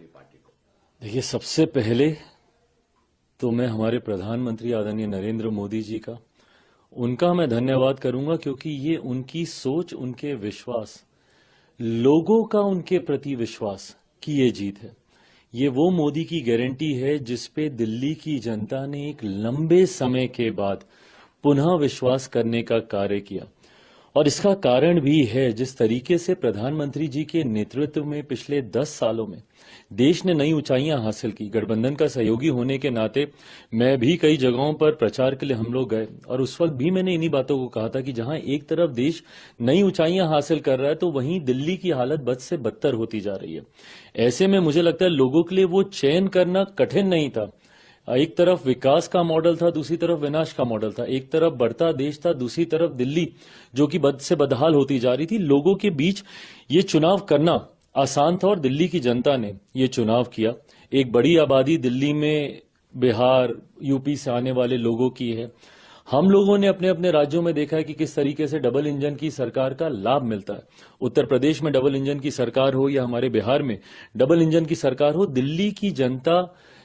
Party को? देखिए, सबसे पहले तो मैं हमारे प्रधानमंत्री आदरणीय नरेंद्र मोदी जी का उनका मैं धन्यवाद करूंगा, क्योंकि ये उनकी सोच, उनके विश्वास, लोगों का उनके प्रति विश्वास की ये जीत है। ये वो मोदी की गारंटी है जिस पे दिल्ली की जनता ने एक लंबे समय के बाद पुनः विश्वास करने का कार्य किया। और इसका कारण भी है जिस तरीके से प्रधानमंत्री जी के नेतृत्व में पिछले 10 सालों में देश ने नई ऊंचाइयां हासिल की। गठबंधन का सहयोगी होने के नाते मैं भी कई जगहों पर प्रचार के लिए हम लोग गए, और उस वक्त भी मैंने इन्हीं बातों को कहा था कि जहां एक तरफ देश नई ऊंचाइयां हासिल कर रहा है, तो वहीं दिल्ली की हालत बद से बदतर होती जा रही है। ऐसे में मुझे लगता है लोगों के लिए वो चयन करना कठिन नहीं था। एक तरफ विकास का मॉडल था, दूसरी तरफ विनाश का मॉडल था। एक तरफ बढ़ता देश था, दूसरी तरफ दिल्ली जो कि बद से बदहाल होती जा रही थी। लोगों के बीच ये चुनाव करना आसान था और दिल्ली की जनता ने ये चुनाव किया। एक बड़ी आबादी दिल्ली में बिहार, यूपी से आने वाले लोगों की है। हम लोगों ने अपने अपने राज्यों में देखा है कि किस तरीके से डबल इंजन की सरकार का लाभ मिलता है। उत्तर प्रदेश में डबल इंजन की सरकार हो या हमारे बिहार में डबल इंजन की सरकार हो, दिल्ली की जनता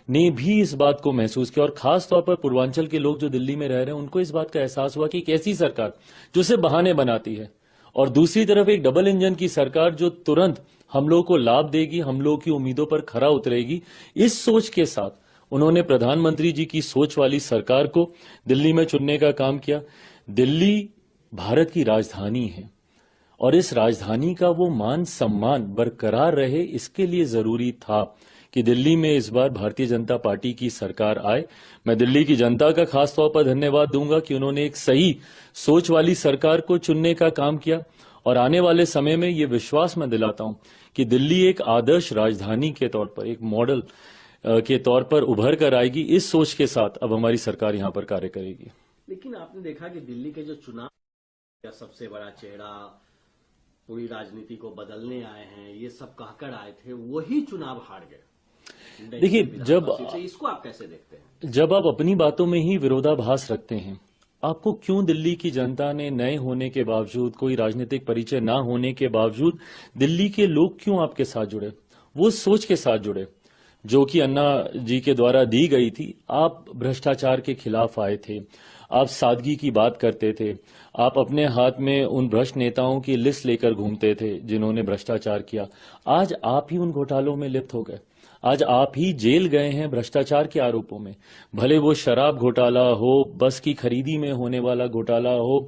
ने भी इस बात को महसूस किया। और खास तौर पर पूर्वांचल के लोग जो दिल्ली में रह रहे हैं, उनको इस बात का एहसास हुआ कि एक ऐसी सरकार जो सिर्फ बहाने बनाती है, और दूसरी तरफ एक डबल इंजन की सरकार जो तुरंत हम लोगों को लाभ देगी, हम लोगों की उम्मीदों पर खरा उतरेगी। इस सोच के साथ उन्होंने प्रधानमंत्री जी की सोच वाली सरकार को दिल्ली में चुनने का काम किया। दिल्ली भारत की राजधानी है, और इस राजधानी का वो मान सम्मान बरकरार रहे, इसके लिए जरूरी था कि दिल्ली में इस बार भारतीय जनता पार्टी की सरकार आए। मैं दिल्ली की जनता का खास तौर पर धन्यवाद दूंगा कि उन्होंने एक सही सोच वाली सरकार को चुनने का काम किया, और आने वाले समय में ये विश्वास मैं दिलाता हूं कि दिल्ली एक आदर्श राजधानी के तौर पर, एक मॉडल के तौर पर उभर कर आएगी। इस सोच के साथ अब हमारी सरकार यहां पर कार्य करेगी। लेकिन आपने देखा कि दिल्ली के जो चुनाव का सबसे बड़ा चेहरा पूरी राजनीति को बदलने आए हैं, ये सब कहकर आए थे, वही चुनाव हार गए। देखिए, जब इसको आप कैसे देखते हैं? जब आप अपनी बातों में ही विरोधाभास रखते हैं, आपको क्यों दिल्ली की जनता ने नए होने के बावजूद, कोई राजनीतिक परिचय ना होने के बावजूद, दिल्ली के लोग क्यों आपके साथ जुड़े? वो सोच के साथ जुड़े जो कि अन्ना जी के द्वारा दी गई थी। आप भ्रष्टाचार के खिलाफ आए थे, आप सादगी की बात करते थे, आप अपने हाथ में उन भ्रष्ट नेताओं की लिस्ट लेकर घूमते थे जिन्होंने भ्रष्टाचार किया। आज आप ही उन घोटालों में लिप्त हो गए, आज आप ही जेल गए हैं भ्रष्टाचार के आरोपों में। भले वो शराब घोटाला हो, बस की खरीदी में होने वाला घोटाला हो,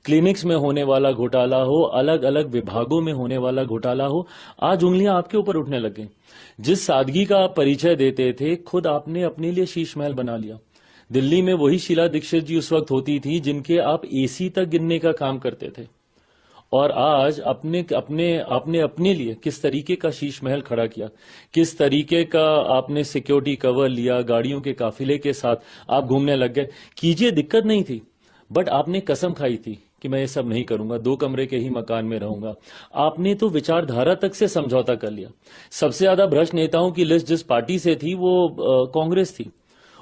क्लिनिक्स में होने वाला घोटाला हो, अलग अलग विभागों में होने वाला घोटाला हो, आज उंगलियां आपके ऊपर उठने लग गई। जिस सादगी का आप परिचय देते थे, खुद आपने अपने लिए शीश महल बना लिया। दिल्ली में वही शीला दीक्षित जी उस वक्त होती थी जिनके आप एसी तक गिनने का काम करते थे, और आज आपने अपने लिए किस तरीके का शीश महल खड़ा किया, किस तरीके का आपने सिक्योरिटी कवर लिया, गाड़ियों के काफिले के साथ आप घूमने लग गए। कीजिए, दिक्कत नहीं थी, बट आपने कसम खाई थी कि मैं ये सब नहीं करूंगा, 2 कमरे के ही मकान में रहूंगा। आपने तो विचारधारा तक से समझौता कर लिया। सबसे ज्यादा भ्रष्ट नेताओं की लिस्ट जिस पार्टी से थी वो कांग्रेस थी,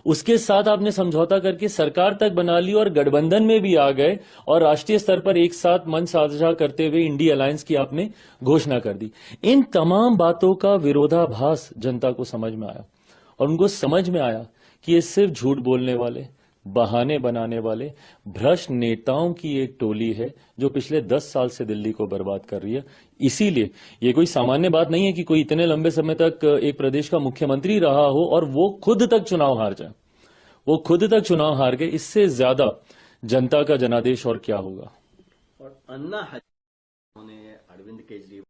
उसके साथ आपने समझौता करके सरकार तक बना ली, और गठबंधन में भी आ गए, और राष्ट्रीय स्तर पर एक साथ मंच साझा करते हुए इंडी अलायंस की आपने घोषणा कर दी। इन तमाम बातों का विरोधाभास जनता को समझ में आया, और उनको समझ में आया कि ये सिर्फ झूठ बोलने वाले, बहाने बनाने वाले भ्रष्ट नेताओं की एक टोली है जो पिछले 10 साल से दिल्ली को बर्बाद कर रही है। इसीलिए ये कोई सामान्य बात नहीं है कि कोई इतने लंबे समय तक एक प्रदेश का मुख्यमंत्री रहा हो और वो खुद तक चुनाव हार जाए। वो खुद तक चुनाव हार गए, इससे ज्यादा जनता का जनादेश और क्या होगा। और अन्ना अरविंद केजरीवाल